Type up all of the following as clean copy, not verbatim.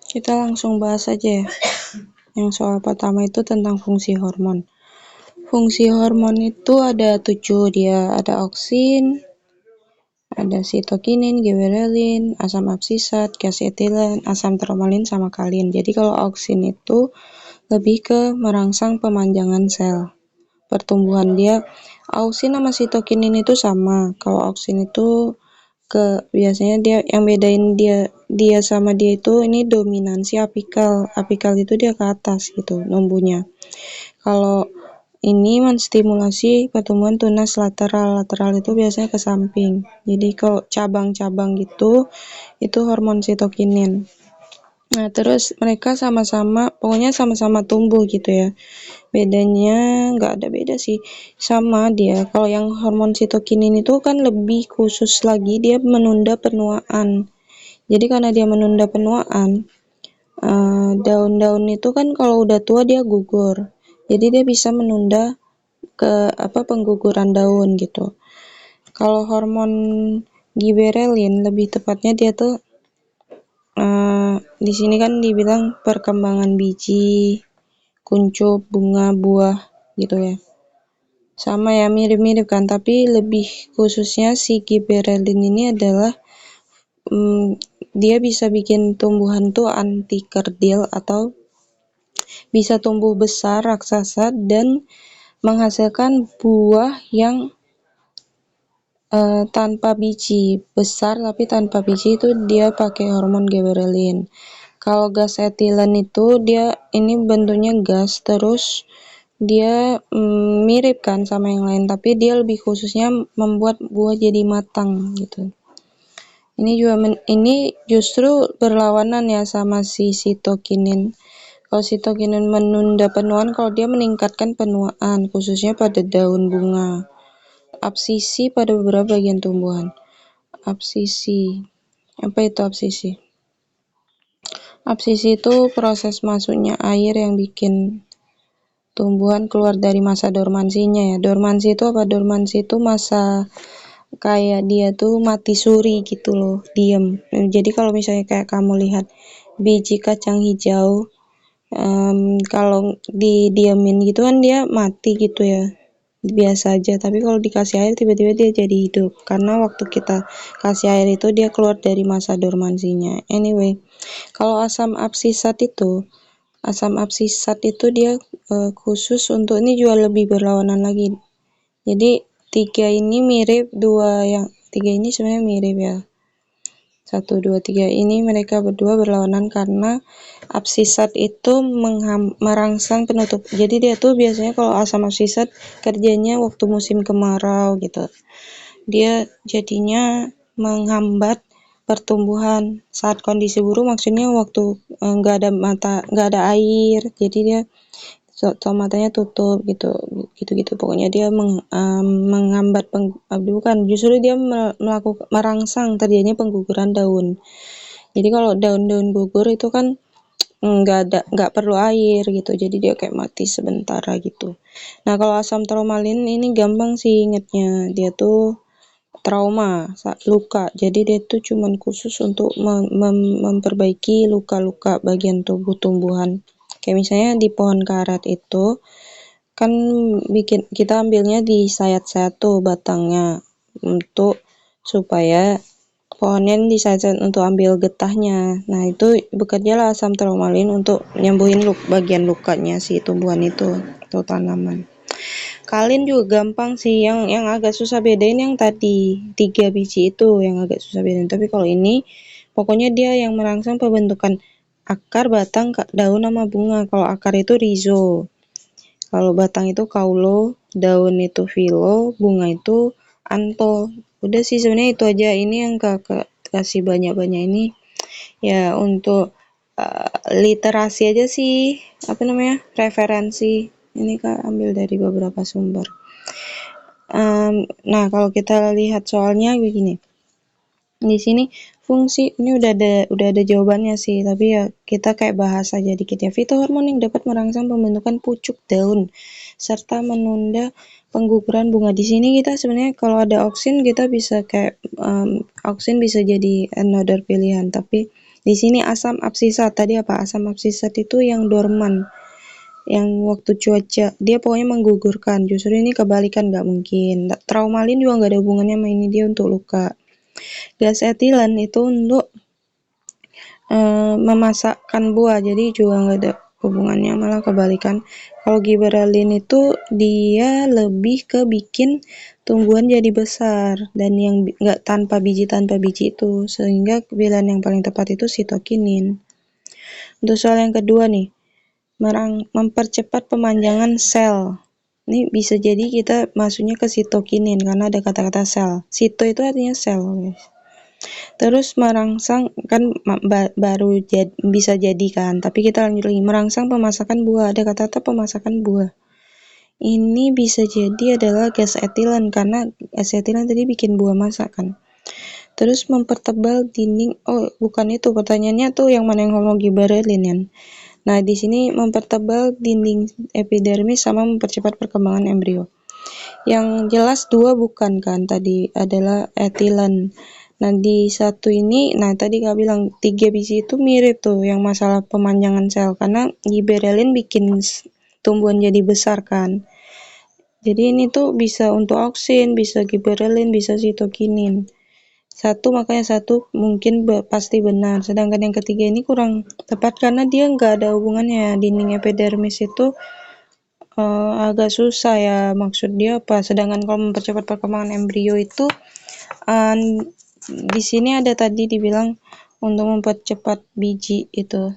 Kita langsung bahas aja ya. Yang soal pertama itu tentang fungsi hormon. Fungsi hormon itu ada 7, dia ada auksin, ada sitokinin, giberelin, asam absisat, gas etilen, asam trombalin, sama kalin. Jadi kalau auksin itu lebih ke merangsang pemanjangan sel pertumbuhan. Dia auksin sama sitokinin itu sama. Kalau auksin itu biasanya dia yang bedain dia sama dia itu ini dominansi apikal. Apikal itu dia ke atas gitu numbuhnya. Kalau ini menstimulasi pertumbuhan tunas lateral. Lateral itu biasanya ke samping. Jadi kalau cabang-cabang gitu itu hormon sitokinin. Nah, terus mereka pokoknya sama-sama tumbuh gitu ya. Bedanya nggak ada beda sih, sama dia. Kalau yang hormon sitokinin itu kan lebih khusus lagi, dia menunda penuaan. Jadi karena dia menunda penuaan, daun-daun itu kan kalau udah tua dia gugur. Jadi dia bisa menunda pengguguran daun gitu. Kalau hormon giberelin lebih tepatnya dia tuh di sini kan dibilang perkembangan biji, kuncup, bunga, buah gitu ya. Sama ya, mirip-mirip kan, tapi lebih khususnya si giberelin ini adalah dia bisa bikin tumbuhan tuh anti kerdil atau bisa tumbuh besar raksasa dan menghasilkan buah yang tanpa biji, besar tapi tanpa biji, itu dia pakai hormon giberelin. Kalau gas etilen itu dia ini bentuknya gas, terus dia mirip kan sama yang lain, tapi dia lebih khususnya membuat buah jadi matang gitu. Ini justru berlawanan ya sama si sitokinin. Kalau sitokinin menunda penuaan, kalau dia meningkatkan penuaan khususnya pada daun bunga, absisi pada beberapa bagian tumbuhan. Absisi, apa itu absisi? Absisi itu proses masuknya air yang bikin tumbuhan keluar dari masa dormansinya ya. Dormansi itu apa? Dormansi itu masa kayak dia tuh mati suri gitu loh, diem. Jadi kalau misalnya kayak kamu lihat biji kacang hijau, kalau didiemin gitu kan dia mati gitu ya, biasa aja. Tapi kalau dikasih air tiba-tiba dia jadi hidup, karena waktu kita kasih air itu dia keluar dari masa dormansinya. Anyway, kalau asam absisat itu dia khusus untuk, ini juga lebih berlawanan lagi. Jadi tiga ini sebenarnya mirip ya. 1, 2, 3 ini mereka berdua berlawanan karena absisat itu merangsang penutup. Jadi dia tuh biasanya kalau asam absisat kerjanya waktu musim kemarau gitu. Dia jadinya menghambat pertumbuhan saat kondisi buruk, maksudnya waktu nggak ada air, jadi dia tomatanya tutup gitu pokoknya dia menghambat justru dia merangsang terjadinya pengguguran daun. Jadi kalau daun-daun gugur itu kan nggak perlu air gitu, jadi dia kayak mati sementara gitu. Nah, kalau asam trombalin ini gampang sih ingetnya, dia tuh trauma, luka. Jadi dia tuh cuman khusus untuk memperbaiki luka-luka bagian tubuh tumbuhan. Kayak misalnya di pohon karet itu kan kita ambilnya di sayat-sayat tuh batangnya untuk supaya pohonnya disayat untuk ambil getahnya. Nah, itu bekerjalah asam trombalin untuk nyembuhin bagian lukanya si tumbuhan itu atau tanaman. Kalin juga gampang sih, yang agak susah bedain yang tadi 3 biji itu yang agak susah bedain. Tapi kalau ini pokoknya dia yang merangsang pembentukan akar, batang, daun sama bunga. Kalau akar itu rhizo, kalau batang itu kaulo, daun itu filo, bunga itu anto. Udah sih sebenarnya itu aja. Ini yang kakak kasih banyak-banyak ini ya untuk literasi aja sih, referensi. Ini Kak ambil dari beberapa sumber. Nah, kalau kita lihat soalnya begini. Di sini fungsi ini udah ada jawabannya sih, tapi ya kita kayak bahas aja dikit ya. Fitohormon yang dapat merangsang pembentukan pucuk daun serta menunda pengguguran bunga. Di sini kita sebenarnya kalau ada auksin kita bisa kayak auksin bisa jadi another pilihan, tapi di sini asam absisat tadi apa? Asam absisat itu yang dorman, yang waktu cuaca dia pokoknya menggugurkan. Justru ini kebalikan, nggak mungkin. Traumalin juga nggak ada hubungannya sama ini, dia untuk luka. Gas etilen itu untuk memasakkan buah, jadi juga nggak ada hubungannya, malah kebalikan. Kalau gibberellin itu dia lebih ke bikin tumbuhan jadi besar dan yang nggak tanpa biji itu, sehingga pilihan yang paling tepat itu sitokinin. Untuk soal yang kedua nih, mempercepat pemanjangan sel. Ini bisa jadi kita masuknya ke sitokinin karena ada kata-kata sel. Sito itu artinya sel, guys. Terus merangsang kan baru bisa jadi kan, tapi kita lanjut lagi, merangsang pemasakan buah. Ada kata-kata pemasakan buah. Ini bisa jadi adalah gas etilen karena gas etilen tadi bikin buah masak kan. Terus mempertebal dinding. Oh, bukan itu pertanyaannya tuh, yang mana yang hormon gibberellin kan. Nah, di sini mempertebal dinding epidermis sama mempercepat perkembangan embrio. Yang jelas dua bukan kan, tadi adalah etilen. Nah, di satu ini, nah tadi Kak bilang 3 biji itu mirip tuh yang masalah pemanjangan sel, karena gibberellin bikin tumbuhan jadi besar kan. Jadi ini tuh bisa untuk auksin, bisa gibberellin, bisa sitokinin. Makanya satu mungkin pasti benar, sedangkan yang ketiga ini kurang tepat karena dia nggak ada hubungannya. Dinding epidermis itu agak susah ya, maksud dia apa. Sedangkan kalau mempercepat perkembangan embrio itu di sini ada tadi dibilang untuk mempercepat biji itu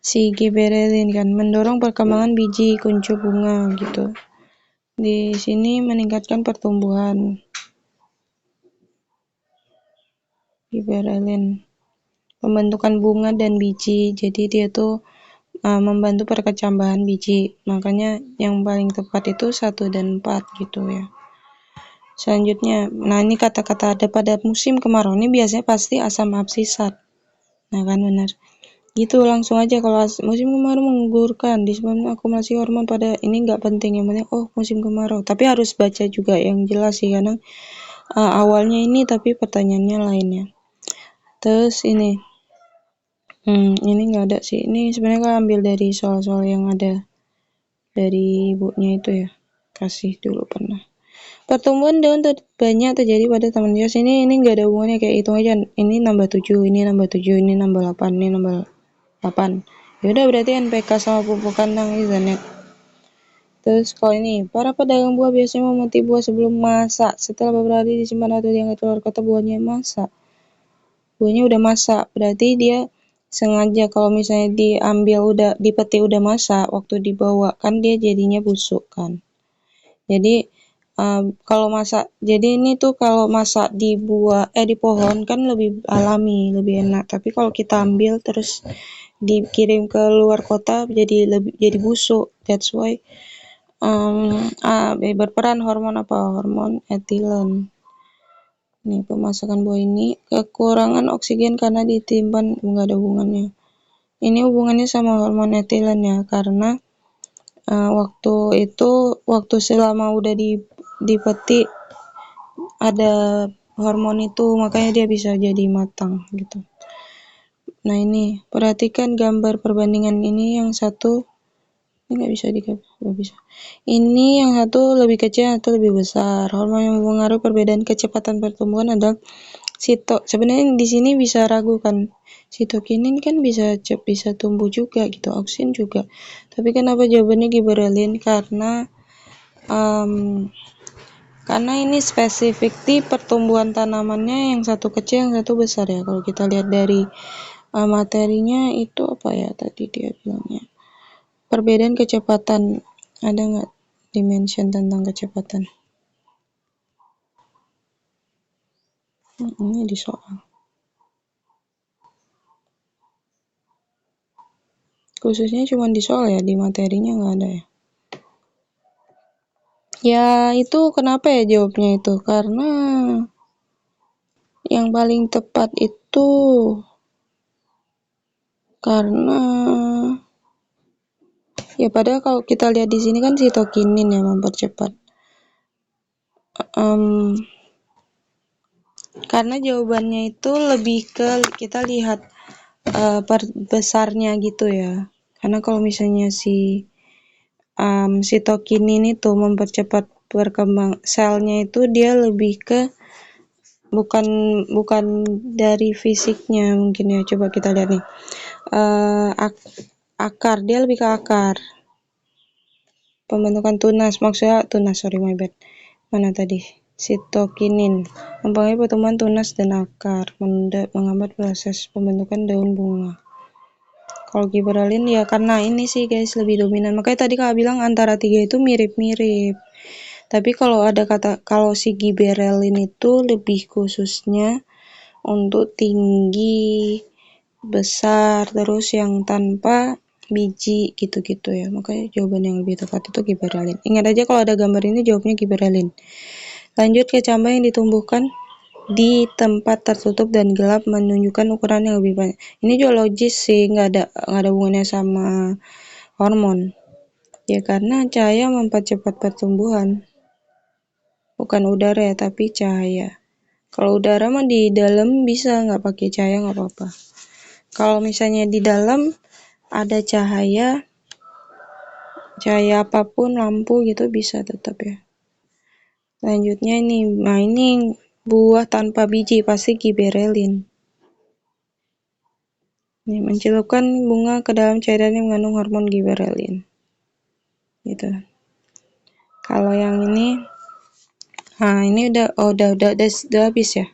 si gibberellin kan, mendorong perkembangan biji kuncup bunga gitu. Di sini meningkatkan pertumbuhan gibberellin, pembentukan bunga dan biji. Jadi dia tuh membantu perkecambahan biji. Makanya yang paling tepat itu 1 dan 4 gitu ya. Selanjutnya, nah ini kata-kata ada pada musim kemarau ini biasanya pasti asam absisat. Nah kan benar. Gitu langsung aja, kalau musim kemarau menggugurkan disebabkan akumulasi hormon pada ini nggak penting, yang penting musim kemarau. Tapi harus baca juga yang jelas sih, karena awalnya ini tapi pertanyaannya lainnya. Terus ini nggak ada sih, ini sebenarnya kan ambil dari soal-soal yang ada dari ibunya itu ya, kasih dulu pernah. Pertumbuhan daun banyak terjadi pada taman hias. Ini nggak ada hubungannya, kayak hitung aja. Ini nambah 7, ini nambah 7, ini nambah 8, ini nambah 8. Yaudah berarti NPK sama pupuk kandang isn't it? Terus kalau ini, para pedagang buah biasanya memetik buah sebelum masak. Setelah beberapa hari disimpan atau diangkat keluar kota, buahnya masak. Buahnya udah masak, berarti dia sengaja. Kalau misalnya dipetik udah masak, waktu dibawa kan dia jadinya busuk kan. Jadi kalau masak, jadi ini tuh kalau masak di pohon kan lebih alami, lebih enak. Tapi kalau kita ambil terus dikirim ke luar kota jadi busuk. That's why berperan hormon etilen. Nih, pemasakan buah ini kekurangan oksigen karena ditimpan, nggak ada hubungannya. Ini hubungannya sama hormon etilen ya, karena waktu selama udah dipetik ada hormon itu, makanya dia bisa jadi matang gitu. Nah ini perhatikan gambar perbandingan ini, yang satu ini nggak bisa. Ini yang satu lebih kecil, yang satu lebih besar. Hormon yang mempengaruhi perbedaan kecepatan pertumbuhan adalah sebenarnya di sini bisa ragu kan, sitokinin kan bisa tumbuh juga gitu, auksin juga. Tapi kenapa jawabannya gibberellin? Karena ini spesifik di pertumbuhan tanamannya, yang satu kecil, yang satu besar ya. Kalau kita lihat dari materinya itu apa ya tadi dia bilangnya, perbedaan kecepatan, ada nggak dimension tentang kecepatan? Ini di soal. Khususnya cuma di soal ya, di materinya nggak ada ya. Ya itu kenapa ya jawabnya itu? Karena yang paling tepat itu karena Ya padahal kalau kita lihat di sini kan sitokinin yang mempercepat. Karena jawabannya itu lebih ke kita lihat besarnya gitu ya. Karena kalau misalnya si sitokinin itu mempercepat berkembang selnya itu dia lebih ke bukan dari fisiknya mungkin ya. Coba kita lihat nih. Akar, dia lebih ke akar. Pembentukan tunas, maksudnya tunas, sorry my bad. Mana tadi? Sitokinin mempengaruhi pertumbuhan tunas dan akar, menghambat proses pembentukan daun bunga. Kalau giberelin ya karena ini sih guys lebih dominan. Makanya tadi Kak bilang antara tiga itu mirip-mirip. Tapi kalau si giberelin itu lebih khususnya untuk tinggi, besar, terus yang tanpa biji gitu-gitu ya. Makanya jawaban yang lebih tepat itu giberelin. Ingat aja kalau ada gambar ini jawabnya giberelin. Lanjut ke cabang yang ditumbuhkan di tempat tertutup dan gelap menunjukkan ukuran yang lebih banyak. Ini juga logis sih, nggak ada hubungannya sama hormon. Ya karena cahaya mempercepat pertumbuhan. Bukan udara ya, tapi cahaya. Kalau udara mah di dalam bisa nggak pakai cahaya nggak apa-apa. Kalau misalnya di dalam ada cahaya apapun lampu gitu bisa tetap ya. Selanjutnya ini buah tanpa biji pasti giberelin. Ini mencelupkan bunga ke dalam cairan yang mengandung hormon giberelin. Gitu. Kalau yang ini, ini udah habis ya.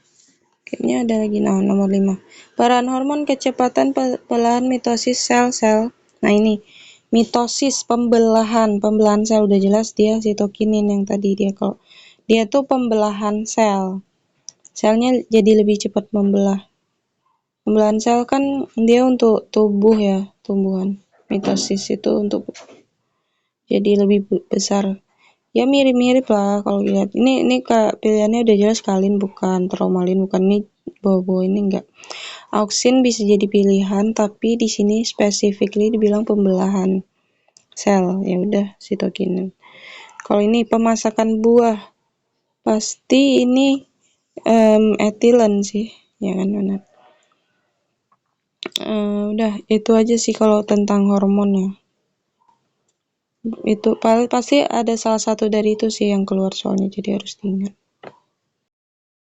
Kayaknya ada lagi nomor 5. Peran hormon kecepatan pembelahan mitosis sel-sel. Nah ini mitosis pembelahan sel udah jelas dia sitokinin yang tadi dia tuh pembelahan sel. Selnya jadi lebih cepat membelah. Pembelahan sel kan dia untuk tumbuh ya, tumbuhan. Mitosis itu untuk jadi lebih besar. Ya mirip-mirip lah kalau lihat. Ini pilihannya udah jelas kalin bukan tromalin, bukan ini bobo ini enggak. Auksin bisa jadi pilihan tapi di sini specifically dibilang pembelahan sel. Ya udah sitokinin. Kalau ini pemasakan buah pasti ini etilen sih, ya kan benar. Udah itu aja sih kalau tentang hormon ya. Itu pasti ada salah satu dari itu sih yang keluar soalnya jadi harus diingat.